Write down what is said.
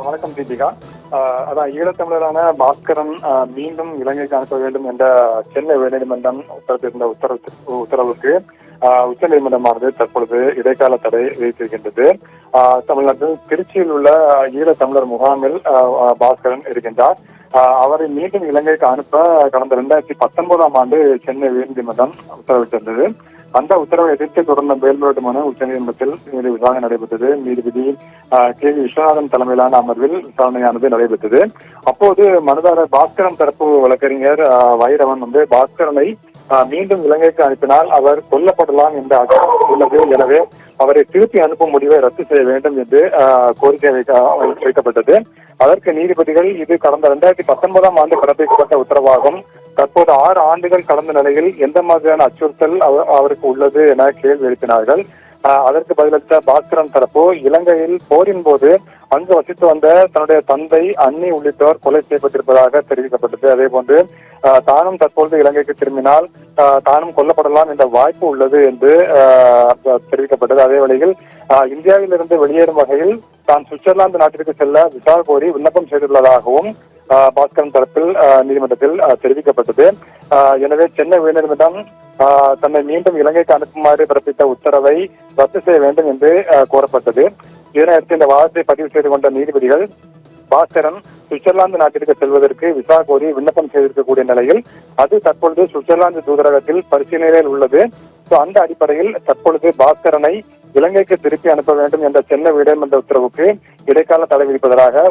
வணக்கம் தீபிகா. அதான் ஈழத்தமிழரான பாஸ்கரன் மீண்டும் இலங்கைக்கு அனுப்ப வேண்டும் என்ற சென்னை உயர்நீதிமன்றம் உத்தரவிட்டிருந்த உத்தரவுக்கு உச்சநீதிமன்றமானது தற்பொழுது இடைக்கால தடை விதித்திருக்கின்றது. தமிழ்நாட்டில் திருச்சியில் உள்ள ஈழத்தமிழர் முகாமில் பாஸ்கரன் இருக்கின்றார். அவரை மீண்டும் இலங்கைக்கு அனுப்ப கடந்த 2019ஆம் ஆண்டு சென்னை உயர்நீதிமன்றம் உத்தரவிட்டிருந்தது. அந்த உத்தரவை எதிர்த்து தொடர்ந்த மேல்முறையீட்டு மனு உச்சநீதிமன்றத்தில் விசாரணை நடைபெற்றது. நீதிபதி கே.வி. விஸ்வநாதன் தலைமையிலான அமர்வில் விசாரணையானது நடைபெற்றது. அப்போது மனுதாரர் பாஸ்கரன் தரப்பு வழக்கறிஞர் வைரவன் பாஸ்கரனை மீண்டும் இலங்கைக்கு அனுப்பினால் அவர் கொல்லப்படலாம் என்ற அச்சம் உள்ளது, எனவே அவரை திருப்பி அனுப்பும் முடிவை ரத்து செய்ய வேண்டும் என்று கோரிக்கை வைக்கப்பட்டது. அதற்கு நீதிபதிகள் இது கடந்த 2019ஆம் ஆண்டு பிறப்பிக்கப்பட்ட உத்தரவாகும், தற்போது 6 ஆண்டுகள் கடந்த நிலையில் எந்த மாதிரியான அச்சுறுத்தல் அவருக்கு உள்ளது என கேள்வி எழுப்பினார்கள். அதற்கு பதிலளித்த பாஸ்கரன் தரப்பு இலங்கையில் போரின் போது அங்கு வசித்து வந்த தன்னுடைய தந்தை, அண்ணி உள்ளிட்டோர் கொலை செய்யப்பட்டிருப்பதாக தெரிவிக்கப்பட்டது. அதே போன்று தானும் தற்பொழுது இலங்கைக்கு திரும்பினால் தானும் கொல்லப்படலாம் என்ற வாய்ப்பு உள்ளது என்று தெரிவிக்கப்பட்டது. அதே வேளையில் இந்தியாவிலிருந்து வெளியேறும் வகையில் தான் சுவிட்சர்லாந்து நாட்டிற்கு செல்ல விசா கோரி விண்ணப்பம் செய்துள்ளதாகவும் பாஸ்கரன் தரப்பில் நீதிமன்றத்தில் தெரிவிக்கப்பட்டது. எனவே சென்னை உயர்நீதிமன்றம் தன்னை மீண்டும் இலங்கைக்கு அனுப்புமாறு பிறப்பித்த உத்தரவை ரத்து செய்ய வேண்டும் என்று கோரப்பட்டது. இதனையடுத்து இந்த வாதத்தை பதிவு செய்து கொண்ட நீதிபதிகள் பாஸ்கரன் சுவிட்சர்லாந்து நாட்டிற்கு செல்வதற்கு விசா கோரி விண்ணப்பம் செய்திருக்கக்கூடிய நிலையில் அது தற்பொழுது சுவிட்சர்லாந்து தூதரகத்தில் பரிசீலனையில் உள்ளது. அந்த அடிப்படையில் தற்பொழுது பாஸ்கரனை இலங்கைக்கு திருப்பி அனுப்ப வேண்டும் என்ற சென்னை உயர்நீதிமன்ற உத்தரவுக்கு இடைக்கால தடை விதிப்பதாக